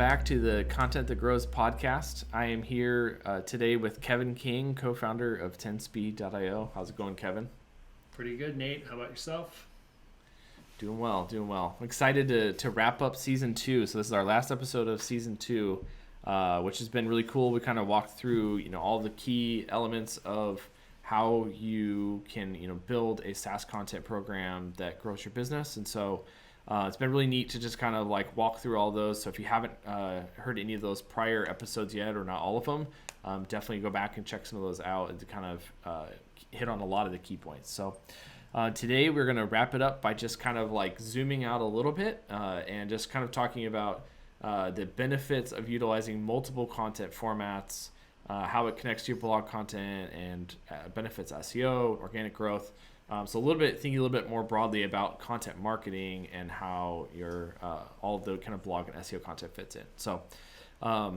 back to the Content That Grows podcast. I am here today with Kevin King, co-founder of 10speed.io. How's it going, Kevin? Pretty good, Nate. How about yourself? Doing well, doing well. I'm excited to wrap up season 2. So this is our last episode of season 2, which has been really cool. We kind of walked through, all the key elements of how you can, build a SaaS content program that grows your business. And so it's been really neat to just kind of like walk through all those. So if you haven't heard any of those prior episodes yet, or not all of them, definitely go back and check some of those out and to kind of hit on a lot of the key points. So today we're going to wrap it up by just kind of like zooming out a little bit and just kind of talking about the benefits of utilizing multiple content formats, how it connects to your blog content, and benefits SEO, organic growth. So thinking a little bit more broadly about content marketing and how your all of the kind of blog and SEO content fits in. So I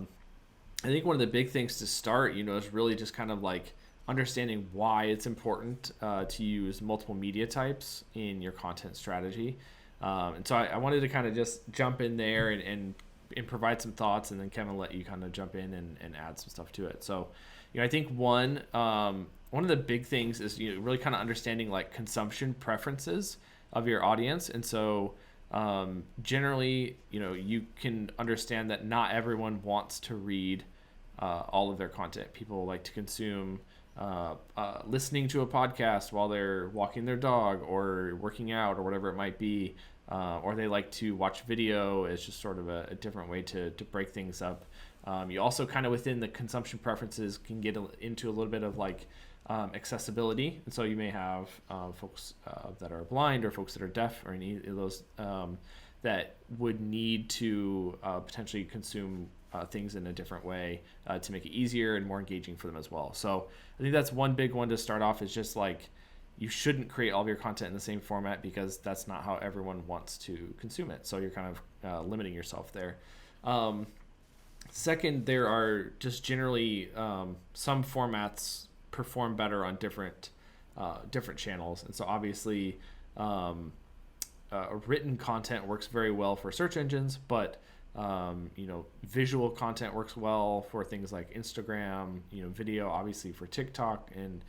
think one of the big things to start, is really just kind of like understanding why it's important to use multiple media types in your content strategy. And so I wanted to kind of just jump in there and provide some thoughts, and then Kevin let you kind of jump in and add some stuff to it. So, I think one of the big things is really kind of understanding like consumption preferences of your audience. And so generally, you can understand that not everyone wants to read all of their content. People like to consume listening to a podcast while they're walking their dog or working out or whatever it might be. Or they like to watch video as just sort of a different way to break things up. You also kind of within the consumption preferences can get into a little bit of like accessibility. And so you may have folks that are blind or folks that are deaf or any of those that would need to potentially consume things in a different way to make it easier and more engaging for them as well. So I think that's one big one to start off, is just like you shouldn't create all of your content in the same format, because that's not how everyone wants to consume it. So you're kind of limiting yourself there. Second, there are just generally some formats perform better on different channels. And so obviously written content works very well for search engines, but visual content works well for things like Instagram, video obviously for TikTok, and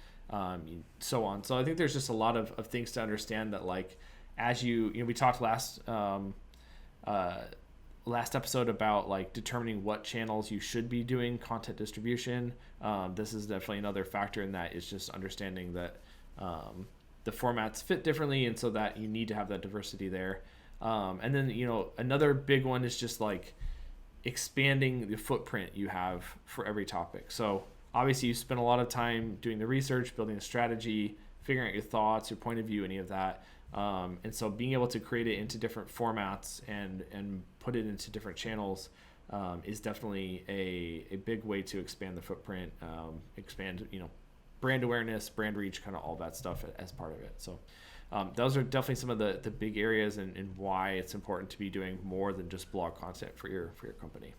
so on. So I think there's just a lot of things to understand that, like, as we talked last episode about like determining what channels you should be doing content distribution. This is definitely another factor in that, is just understanding that the formats fit differently, and so that you need to have that diversity there. And then, another big one is just like expanding the footprint you have for every topic. So obviously you spend a lot of time doing the research, building a strategy, figuring out your thoughts, your point of view, any of that. And so being able to create it into different formats and put it into different channels is definitely a big way to expand the footprint, expand, brand awareness, brand reach, kind of all that stuff as part of it. So those are definitely some of the big areas and why it's important to be doing more than just blog content for your company.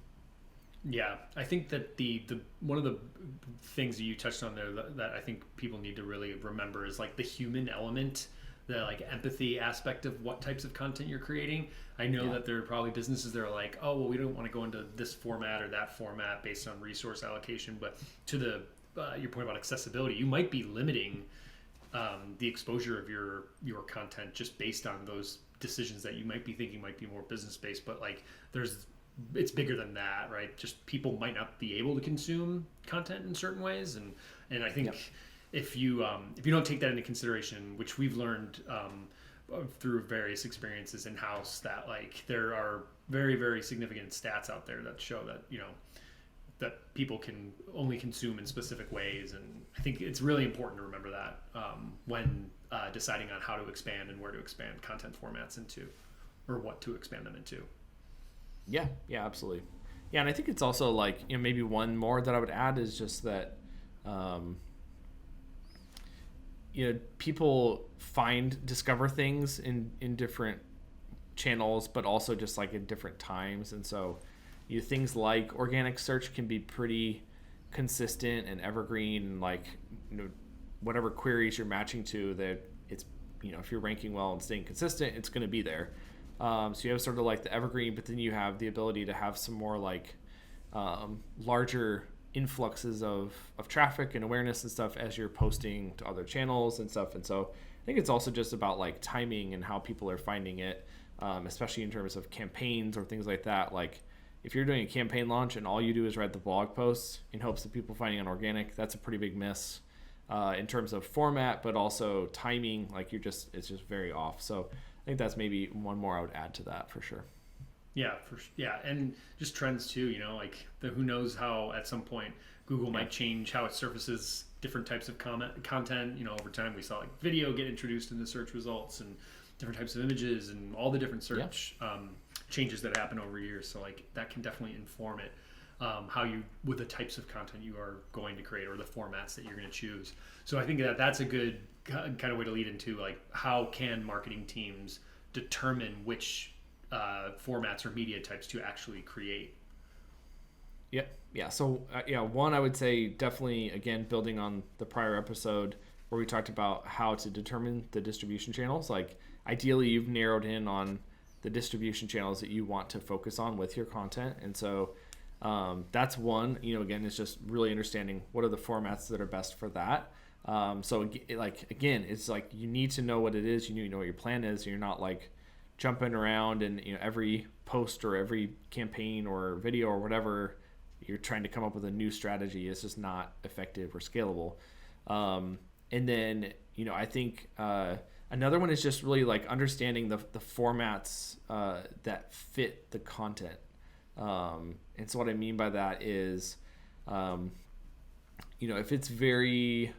Yeah, I think that the one of the things that you touched on there that I think people need to really remember is like the human element, the like empathy aspect of what types of content you're creating. I know that there are probably businesses that are like, oh, well, we don't want to go into this format or that format based on resource allocation. But to the your point about accessibility, you might be limiting the exposure of your content just based on those decisions that you might be thinking might be more business based. But like it's bigger than that, right? Just people might not be able to consume content in certain ways, and I think if you don't take that into consideration, which we've learned through various experiences in house, that like there are very, very significant stats out there that show that that people can only consume in specific ways, and I think it's really important to remember that when deciding on how to expand and where to expand content formats into, or what to expand them into. Yeah, absolutely. Yeah, and I think it's also like, maybe one more that I would add is just that, people discover things in different channels, but also just like in different times. And so, things like organic search can be pretty consistent and evergreen, and like, whatever queries you're matching to, that it's, if you're ranking well and staying consistent, it's going to be there. So you have sort of like the evergreen, but then you have the ability to have some more like larger influxes of traffic and awareness and stuff as you're posting to other channels and stuff. And so I think it's also just about like timing and how people are finding it, especially in terms of campaigns or things like that. Like if you're doing a campaign launch and all you do is write the blog posts in hopes of people finding it organic, that's a pretty big miss in terms of format, but also timing. Like it's just very off. So I think that's maybe one more I would add to that for sure. Yeah, and just trends too. Like who knows how at some point Google might change how it surfaces different types of content. Over time we saw like video get introduced in the search results and different types of images and all the different search changes that happen over years. So like that can definitely inform it. With the types of content you are going to create or the formats that you're going to choose. So I think that's a good kind of way to lead into like how can marketing teams determine which formats or media types to actually create. Yeah. So one, I would say definitely, again, building on the prior episode where we talked about how to determine the distribution channels. Like ideally you've narrowed in on the distribution channels that you want to focus on with your content. And so that's one. Again, it's just really understanding what are the formats that are best for that. So like, again, it's like you need to know what it is. You need to know what your plan is. You're not like jumping around and every post or every campaign or video or whatever you're trying to come up with a new strategy is just not effective or scalable. And then I think another one is just really like understanding the formats that fit the content. And so what I mean by that is if it's very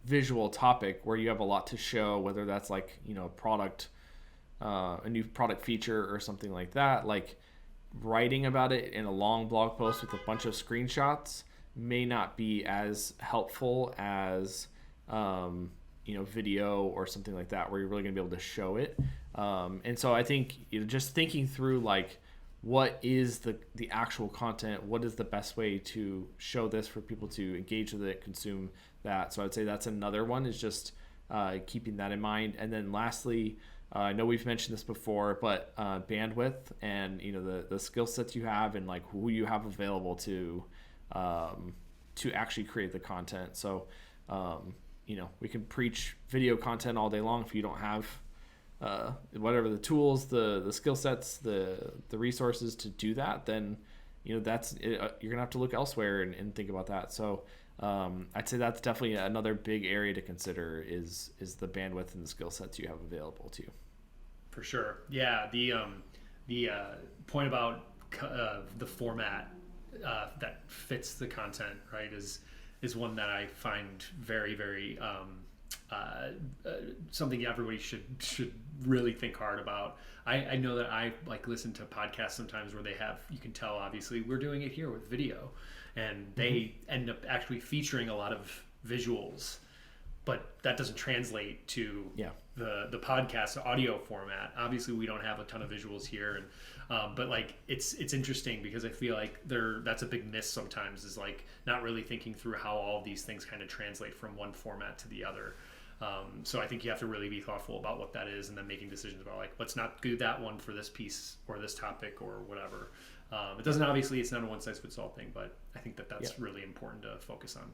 visual topic where you have a lot to show, whether that's like a new product feature or something like that, like writing about it in a long blog post with a bunch of screenshots may not be as helpful as video or something like that where you're really going to be able to show it. And so I think just thinking through like what is the actual content, what is the best way to show this for people to engage with it, consume that. So I'd say that's another one, is just keeping that in mind. And then lastly, I know we've mentioned this before, but bandwidth and the skill sets you have and like who you have available to actually create the content. So we can preach video content all day long. If you don't have whatever the tools, the skill sets, the resources to do that, then that's you're gonna have to look elsewhere and think about that. So I'd say that's definitely another big area to consider is the bandwidth and the skill sets you have available to you. For sure. Yeah. The point about the format that fits the content, right, is one that I find very, very something everybody should really think hard about. I know that I like listen to podcasts sometimes where you can tell obviously we're doing it here with video, and they end up actually featuring a lot of visuals, but that doesn't translate to the podcast audio format. Obviously we don't have a ton of visuals here, and but like it's interesting because I feel like that's a big miss sometimes, is like not really thinking through how all of these things kind of translate from one format to the other. So I think you have to really be thoughtful about what that is, and then making decisions about like, let's not do that one for this piece or this topic or whatever. It doesn't, obviously it's not a one size fits all thing, but I think that's really important to focus on.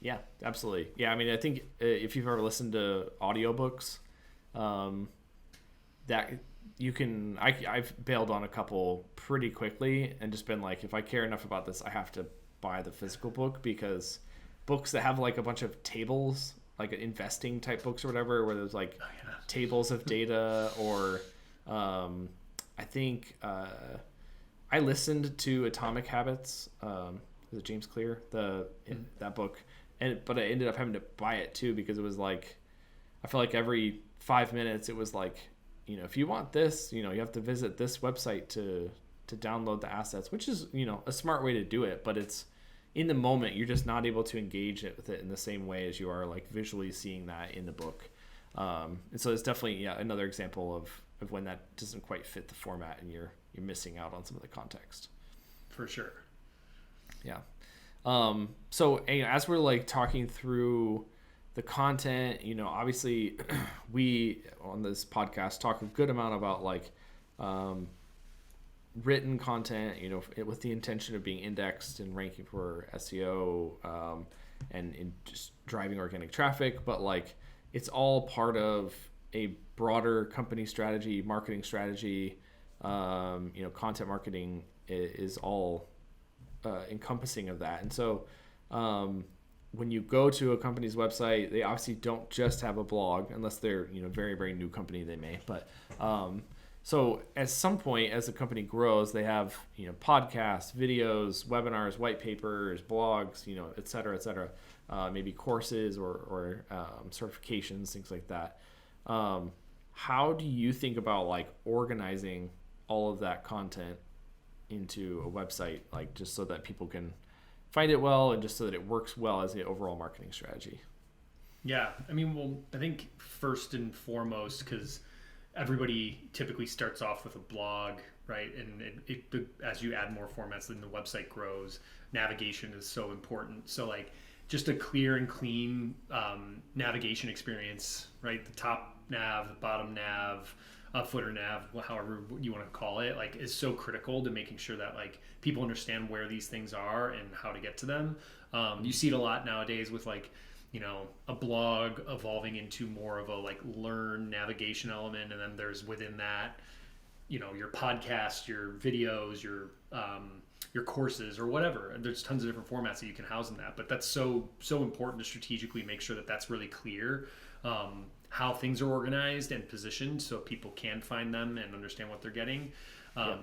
Yeah, absolutely. Yeah. I mean, I think if you've ever listened to audiobooks, that you can, I've bailed on a couple pretty quickly and just been like, if I care enough about this, I have to buy the physical book, because books that have like a bunch of tables, like investing type books or whatever, where there's like tables of data, or I think I listened to Atomic Habits. Is it James Clear? That book, but I ended up having to buy it too, because it was like, I felt like every 5 minutes it was like, if you want this, you have to visit this website to download the assets, which is a smart way to do it, but it's, in the moment, you're just not able to engage with it in the same way as you are like visually seeing that in the book. And so it's definitely another example of when that doesn't quite fit the format and you're missing out on some of the context. For sure. Yeah. So as we're like talking through the content, obviously we on this podcast talk a good amount about like written content, with the intention of being indexed and ranking for SEO, and in just driving organic traffic. But like, it's all part of a broader company strategy, marketing strategy. Content marketing is all encompassing of that. And so when you go to a company's website, they obviously don't just have a blog, unless they're very, very new company, they may. But so at some point, as the company grows, they have podcasts, videos, webinars, white papers, blogs, et cetera, et cetera. Maybe courses or certifications, things like that. How do you think about like organizing all of that content into a website, like just so that people can find it well and just so that it works well as the overall marketing strategy? Yeah, I think first and foremost, because everybody typically starts off with a blog, right? And as you add more formats, then the website grows. Navigation is so important. So like just a clear and clean navigation experience, right? The top nav, the bottom nav, footer nav, however you want to call it, like is so critical to making sure that like people understand where these things are and how to get to them. You see it a lot nowadays with like, a blog evolving into more of a like learn navigation element. And then there's within that, your podcast, your videos, your courses or whatever. And there's tons of different formats that you can house in that. But that's so important to strategically make sure that that's really clear. How things are organized and positioned so people can find them and understand what they're getting. I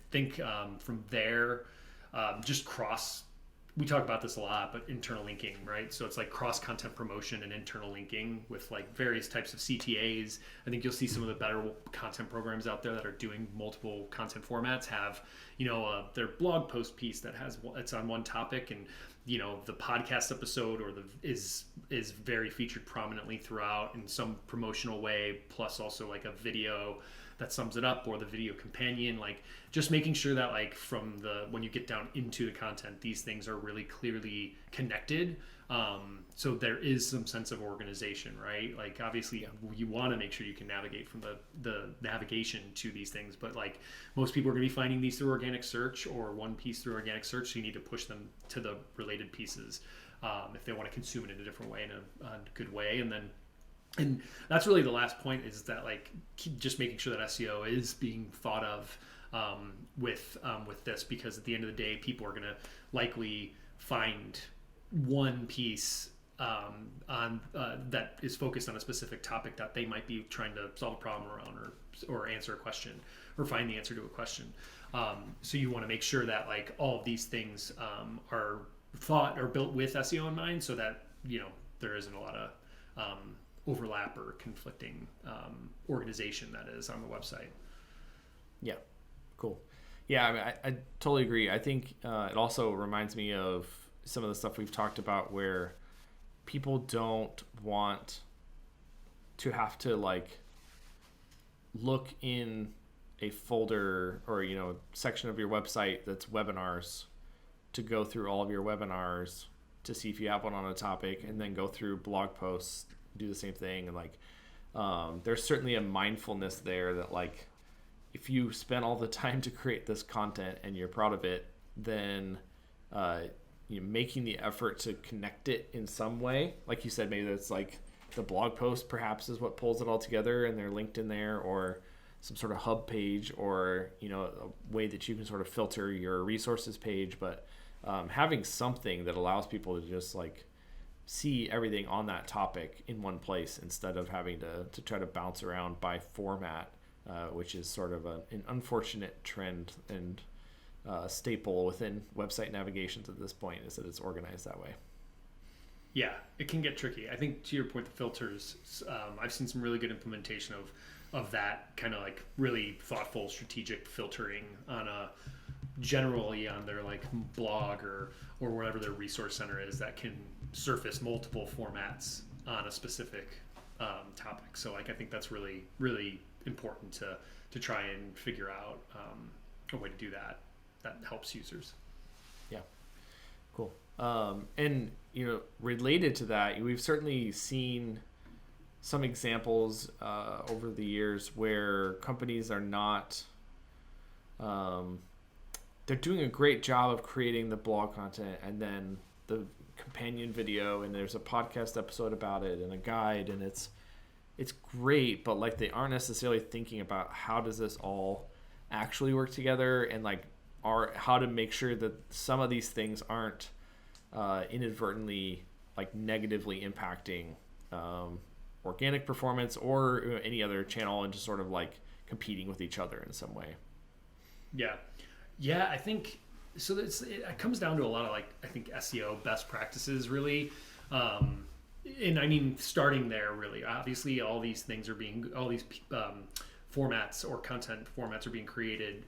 think from there, just we talk about this a lot, but internal linking, right? So it's like cross content promotion and internal linking with like various types of CTAs. I think you'll see some of the better content programs out there that are doing multiple content formats have, their blog post piece it's on one topic, and the podcast episode is very featured prominently throughout in some promotional way, plus also like a video that sums it up, or the video companion, like just making sure that like when you get down into the content, these things are really clearly connected. So there is some sense of organization, right? Like obviously you want to make sure you can navigate from the navigation to these things, but like most people are going to be finding these through organic search or one piece through organic search. So you need to push them to the related pieces if they want to consume it in a different way, in a good way. And that's really the last point, is that like just making sure that SEO is being thought of with this, because at the end of the day, people are going to likely find one piece on that is focused on a specific topic that they might be trying to solve a problem around, or answer a question, or find the answer to a question. So you want to make sure that like all of these things are thought or built with SEO in mind, so that there isn't a lot of overlap or conflicting organization that is on the website. Yeah, cool. Yeah, I totally agree. I think it also reminds me of some of the stuff we've talked about where people don't want to have to like look in a folder or section of your website that's webinars to go through all of your webinars to see if you have one on a topic, and then go through blog posts, do the same thing. And like there's certainly a mindfulness there that like if you spend all the time to create this content and you're proud of it, then making the effort to connect it in some way, like you said, maybe that's like the blog post perhaps is what pulls it all together and they're linked in there, or some sort of hub page, or a way that you can sort of filter your resources page. But having something that allows people to just like see everything on that topic in one place, instead of having to try to bounce around by format, which is sort of an unfortunate trend and staple within website navigations at this point, is that it's organized that way. Yeah, it can get tricky. I think to your point, the filters, I've seen some really good implementation of that kind of like really thoughtful strategic filtering generally on their like blog or wherever their resource center is, that can surface multiple formats on a specific topic. So like I think that's really, really important to try and figure out a way to do that helps users. Yeah, cool. And related to that, we've certainly seen some examples over the years where companies are not they're doing a great job of creating the blog content and then the companion video, and there's a podcast episode about it and a guide, and it's great, but like they aren't necessarily thinking about how does this all actually work together, and like how to make sure that some of these things aren't inadvertently like negatively impacting organic performance or any other channel, and just sort of like competing with each other in some way. Yeah, I think so. It comes down to a lot of like, I think, SEO best practices really. And I mean, starting there really, obviously all these formats or content formats are being created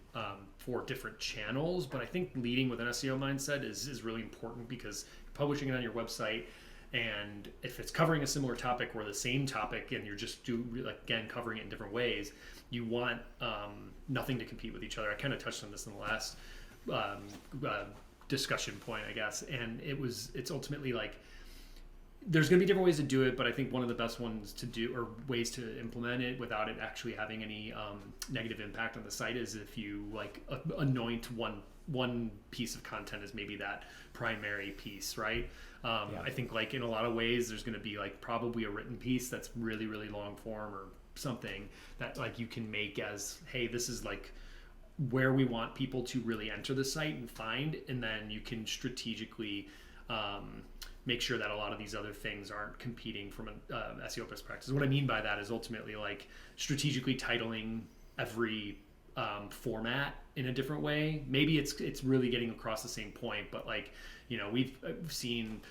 for different channels. But I think leading with an SEO mindset is really important, because publishing it on your website, and if it's covering a similar topic or the same topic and you're just covering it in different ways, you want nothing to compete with each other. I kind of touched on this in the last discussion point, I guess. And it's ultimately like, there's going to be different ways to do it, but I think one of the best ones to do, or ways to implement it without it actually having any negative impact on the site, is if you like anoint one piece of content as maybe that primary piece, right? I think like in a lot of ways there's going to be like probably a written piece that's really, really long form or something that like you can make as, hey, this is like where we want people to really enter the site and find, and then you can strategically make sure that a lot of these other things aren't competing from an SEO best practice. What I mean by that is ultimately like strategically titling every format in a different way. Maybe it's really getting across the same point, but like, we've seen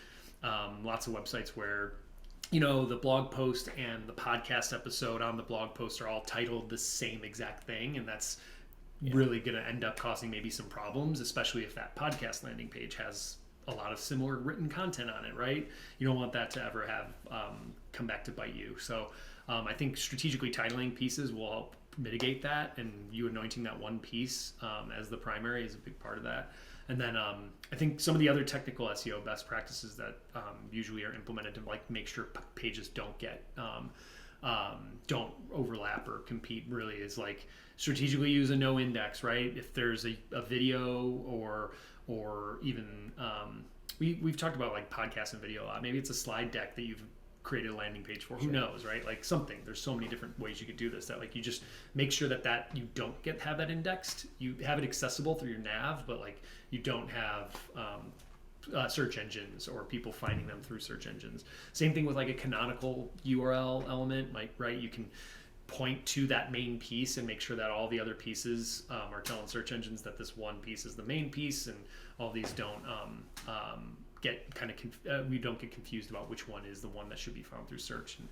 lots of websites where the blog post and the podcast episode on the blog post are all titled the same exact thing, and that's really going to end up causing maybe some problems, especially if that podcast landing page has a lot of similar written content on it, right? You don't want that to ever have come back to bite you. So I think strategically titling pieces will help mitigate that, and you anointing that one piece as the primary is a big part of that. And then I think some of the other technical SEO best practices that usually are implemented to like make sure pages don't get don't overlap or compete really is like strategically use a no index, right? If there's a video or even we've talked about like podcast and video a lot. Maybe it's a slide deck that you've created a landing page for. Who knows, right? Like something. There's so many different ways you could do this, that like you just make sure that you don't have that indexed. You have it accessible through your nav, but like you don't have search engines or people finding them through search engines. Same thing with like a canonical URL element, like, right? You can point to that main piece and make sure that all the other pieces are telling search engines that this one piece is the main piece, and all these don't we don't get confused about which one is the one that should be found through search. And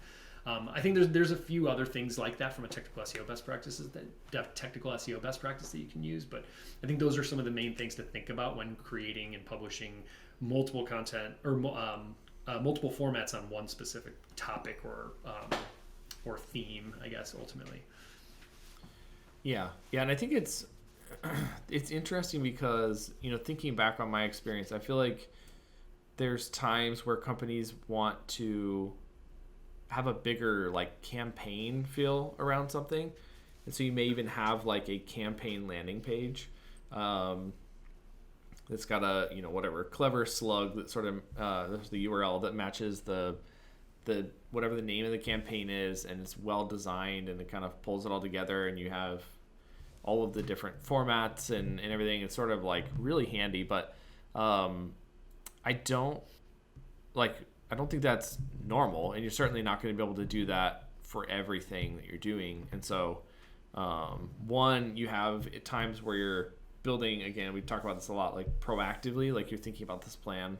I think there's a few other things like that from a technical SEO best practice that you can use, but I think those are some of the main things to think about when creating and publishing multiple content or multiple formats on one specific topic or theme, I guess, ultimately. Yeah, and I think it's interesting because thinking back on my experience, I feel like there's times where companies want to have a bigger like campaign feel around something, and so you may even have like a campaign landing page that's got a whatever clever slug that sort of there's the URL that matches the whatever the name of the campaign is, and it's well designed, and it kind of pulls it all together, and you have all of the different formats and everything. It's sort of like really handy, but I don't think that's normal, and you're certainly not going to be able to do that for everything that you're doing. And so one, you have at times where you're building, again, we talk about this a lot, like proactively, like you're thinking about this plan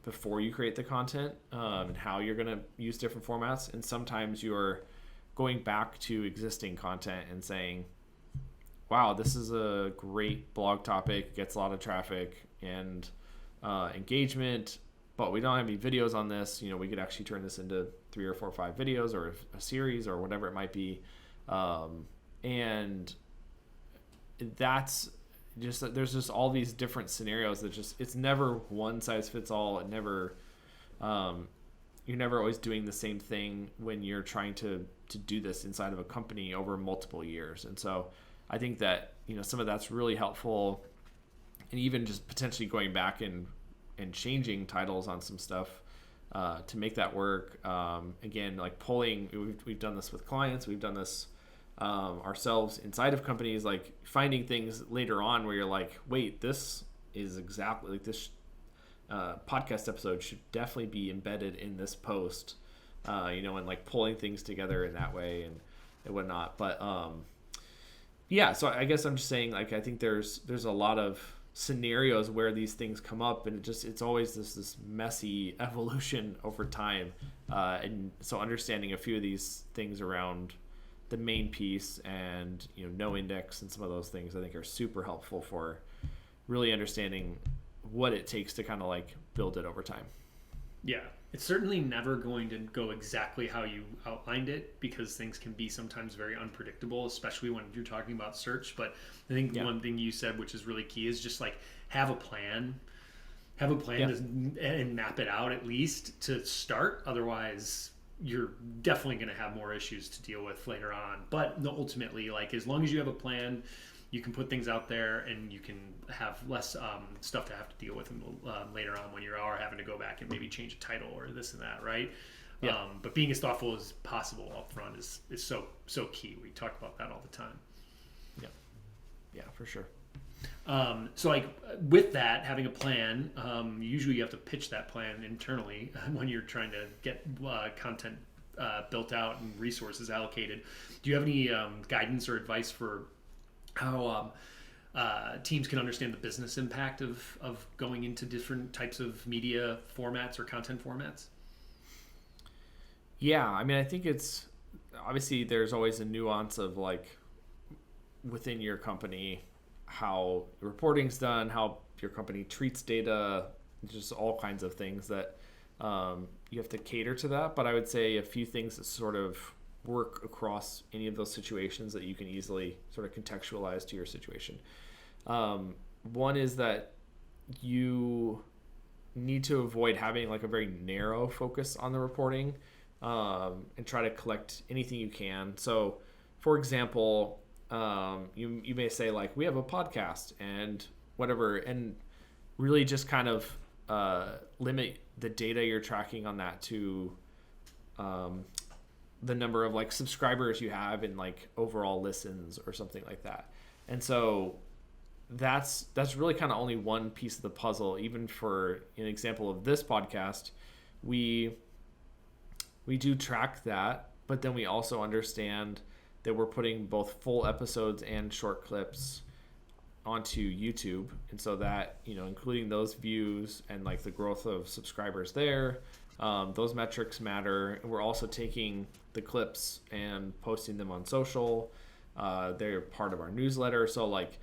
before you create the content and how you're going to use different formats. And sometimes you're going back to existing content and saying, wow, this is a great blog topic, gets a lot of traffic and engagement, but we don't have any videos on this. We could actually turn this into 3 or 4 or 5 videos or a series or whatever it might be. And that's just there's just all these different scenarios that just it's never one size fits all. It never you're never always doing the same thing when you're trying to do this inside of a company over multiple years. And so I think that, some of that's really helpful, and even just potentially going back and changing titles on some stuff to make that work. Again, like we've done this with clients, we've done this ourselves inside of companies, like finding things later on where you're like, wait, this is exactly like this podcast episode should definitely be embedded in this post, and like pulling things together in that way and whatnot. But yeah, so I guess I'm just saying, like, I think there's a lot of scenarios where these things come up, and it's always this messy evolution over time. And so understanding a few of these things around the main piece and no index and some of those things, I think are super helpful for really understanding what it takes to kind of like build it over time. Yeah, it's certainly never going to go exactly how you outlined it, because things can be sometimes very unpredictable, especially when you're talking about search. But I think one thing you said, which is really key, is just like have a plan and map it out at least to start. Otherwise, you're definitely going to have more issues to deal with later on. But ultimately, like, as long as you have a plan, you can put things out there and you can have less stuff to have to deal with later on when you are having to go back and maybe change a title or this and that, right? Yeah. But being as thoughtful as possible up front is so key. We talk about that all the time. Yeah, for sure. So like with that, having a plan, usually you have to pitch that plan internally when you're trying to get content built out and resources allocated. Do you have any guidance or advice for how teams can understand the business impact of going into different types of media formats or content formats? Yeah, I mean, I think it's obviously there's always a nuance of like within your company, how reporting's done, how your company treats data, just all kinds of things that you have to cater to that. But I would say a few things that sort of work across any of those situations that you can easily sort of contextualize to your situation. One is that you need to avoid having like a very narrow focus on the reporting, and try to collect anything you can. So for example, you may say like, we have a podcast and whatever, and really just kind of limit the data you're tracking on that to the number of like subscribers you have and like overall listens or something like that. And so that's really kind of only one piece of the puzzle. Even for an example of this podcast, we do track that, but then we also understand that we're putting both full episodes and short clips onto YouTube. And so that, including those views and like the growth of subscribers there, those metrics matter. And we're also taking the clips and posting them on social. They're part of our newsletter. So like,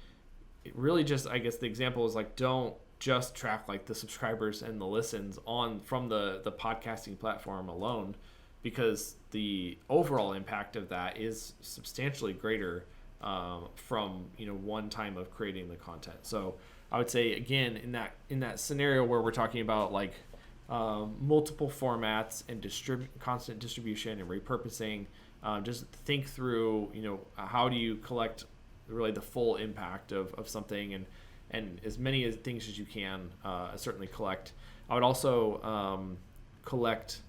it really just, I guess the example is like, don't just track like the subscribers and the listens from the podcasting platform alone, because the overall impact of that is substantially greater from one time of creating the content. So I would say, again, in that scenario where we're talking about like multiple formats and constant distribution and repurposing, just think through how do you collect really the full impact of something, and as many things as you can certainly collect. I would also collect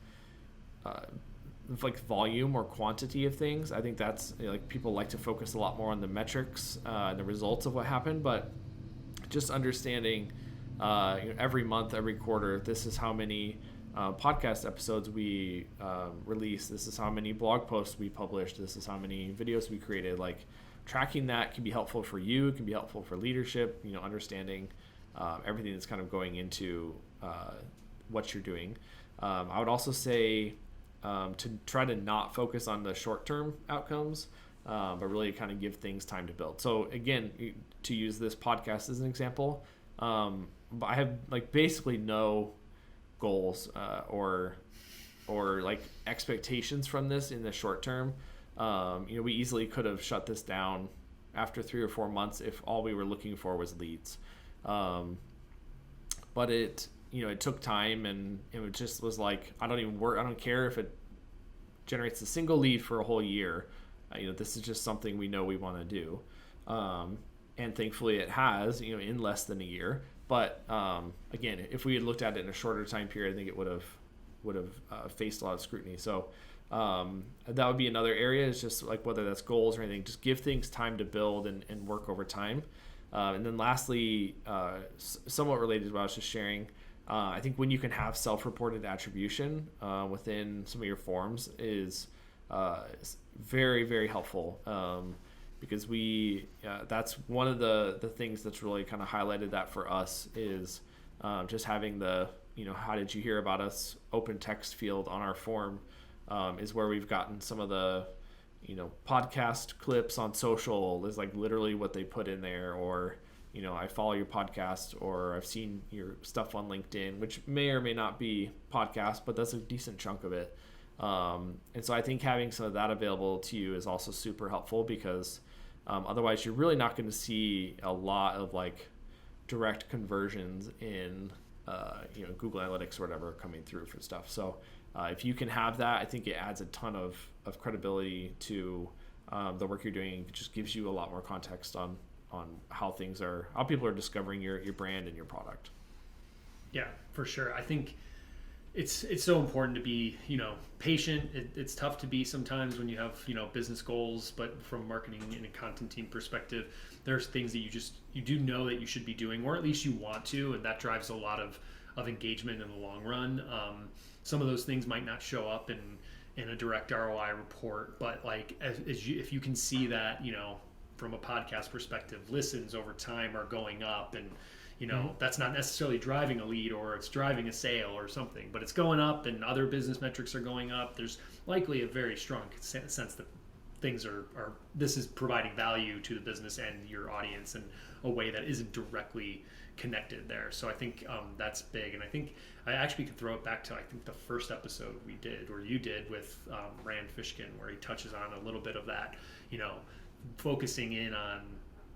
like volume or quantity of things. I think that's like people like to focus a lot more on the metrics and the results of what happened, but just understanding every month, every quarter, this is how many podcast episodes we release, this is how many blog posts we published, this is how many videos we created. Like tracking that can be helpful for you, it can be helpful for leadership, understanding everything that's kind of going into what you're doing. I would also say to try to not focus on the short-term outcomes, but really kind of give things time to build. So again, to use this podcast as an example, I have like basically no goals or like expectations from this in the short term. We easily could have shut this down after 3 or 4 months if all we were looking for was leads. But it took time, and it just was like, I don't care if it generates a single lead for a whole year. This is just something we know we want to do. And thankfully it has, in less than a year. But again, if we had looked at it in a shorter time period, I think it would have faced a lot of scrutiny. So that would be another area, is just like, whether that's goals or anything, just give things time to build and work over time. And then lastly, somewhat related to what I was just sharing, I think when you can have self-reported attribution within some of your forms is very, very helpful, because that's one of the things that's really kind of highlighted that for us, is just having the how did you hear about us open text field on our form, is where we've gotten some of the podcast clips on social is like literally what they put in there, or I follow your podcast, or I've seen your stuff on LinkedIn, which may or may not be podcast, but that's a decent chunk of it. And so I think having some of that available to you is also super helpful, because otherwise you're really not going to see a lot of like direct conversions in Google Analytics or whatever coming through for stuff. So if you can have that, I think it adds a ton of credibility to the work you're doing. It just gives you a lot more context on how people are discovering your brand and your product. Yeah, for sure. I think it's so important to be patient. It's tough to be sometimes when you have business goals, but from a marketing and a content team perspective, there's things that you do know that you should be doing, or at least you want to, and that drives a lot of engagement in the long run. Some of those things might not show up in a direct ROI report, but like if you can see that from a podcast perspective, listens over time are going up, and that's not necessarily driving a lead or it's driving a sale or something, but it's going up and other business metrics are going up. There's likely a very strong sense that things this is providing value to the business and your audience in a way that isn't directly connected there. So I think that's big. And I think I actually could throw it back to, I think, the first episode we did, or you did, with Rand Fishkin, where he touches on a little bit of that, focusing in on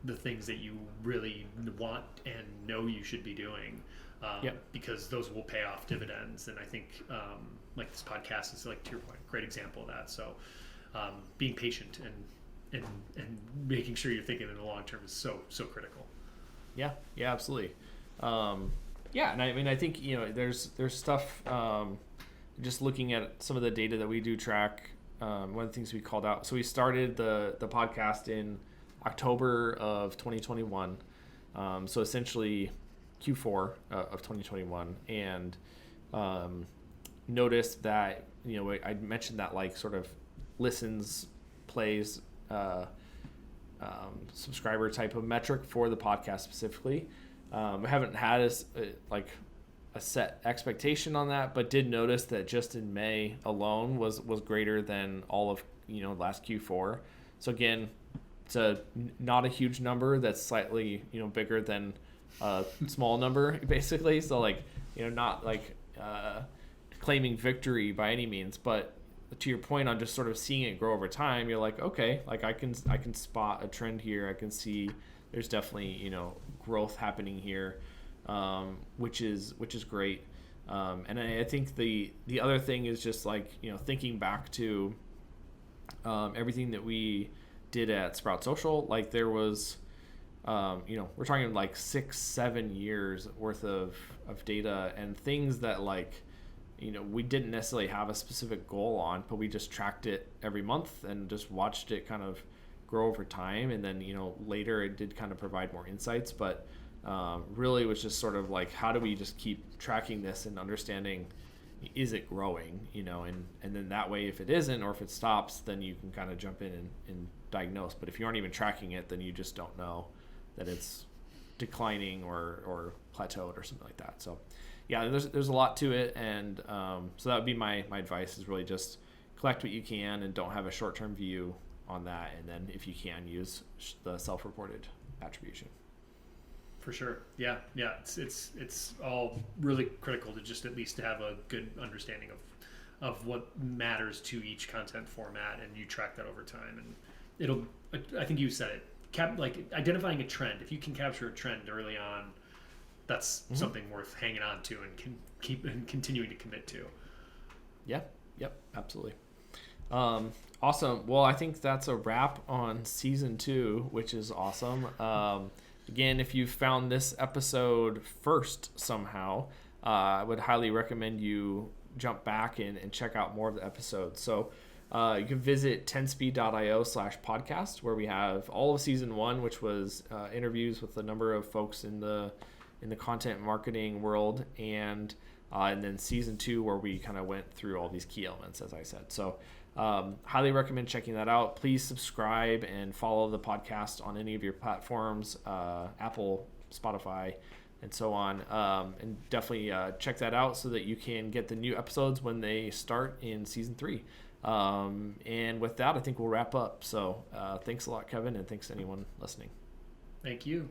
the things that you really want and know you should be doing, because those will pay off dividends. And I think like this podcast is, like, to your point, a great example of that. So being patient and making sure you're thinking in the long term is so critical. Yeah, absolutely. And I mean, I think there's stuff, just looking at some of the data that we do track. One of the things we called out, so we started the podcast in October of 2021, so essentially Q4 of 2021, and noticed that I mentioned that, like, sort of listens, plays, subscriber type of metric for the podcast specifically. I haven't had a set expectation on that, but did notice that just in May alone was greater than all of last Q4. So again, it's not a huge number. That's slightly bigger than a small number, basically. So not claiming victory by any means, but to your point on just sort of seeing it grow over time, you're like, okay, like I can spot a trend here. I can see there's definitely growth happening here, which is great. And I think the other thing is just thinking back to everything that we did at Sprout Social. Like, there was we're talking 6-7 years worth of data and things that we didn't necessarily have a specific goal on, but we just tracked it every month and just watched it kind of grow over time. And then later it did kind of provide more insights, but really was just sort of how do we just keep tracking this and understanding, is it growing, and then that way, if it isn't, or if it stops, then you can kind of jump in and diagnose. But if you aren't even tracking it, then you just don't know that it's declining or plateaued or something like that. So yeah, there's a lot to it. And so that would be my advice, is really just collect what you can and don't have a short-term view on that. And then if you can, use the self-reported attribution. For sure. Yeah. It's all really critical to just at least have a good understanding of what matters to each content format, and you track that over time. And I think you said it, like identifying a trend. If you can capture a trend early on, that's something worth hanging on to and can keep and continuing to commit to. Yeah. Yep. Absolutely. Awesome. Well, I think that's a wrap on season 2, which is awesome. Again, if you found this episode first somehow, I would highly recommend you jump back and check out more of the episodes. So you can visit 10speed.io/podcast, where we have all of season 1, which was interviews with a number of folks in the content marketing world, and then season 2, where we kind of went through all these key elements, as I said. So highly recommend checking that out. Please subscribe and follow the podcast on any of your platforms, Apple, Spotify, and so on. And definitely check that out so that you can get the new episodes when they start in season 3. And with that, I think we'll wrap up. So thanks a lot, Kevin, and thanks to anyone listening. Thank you.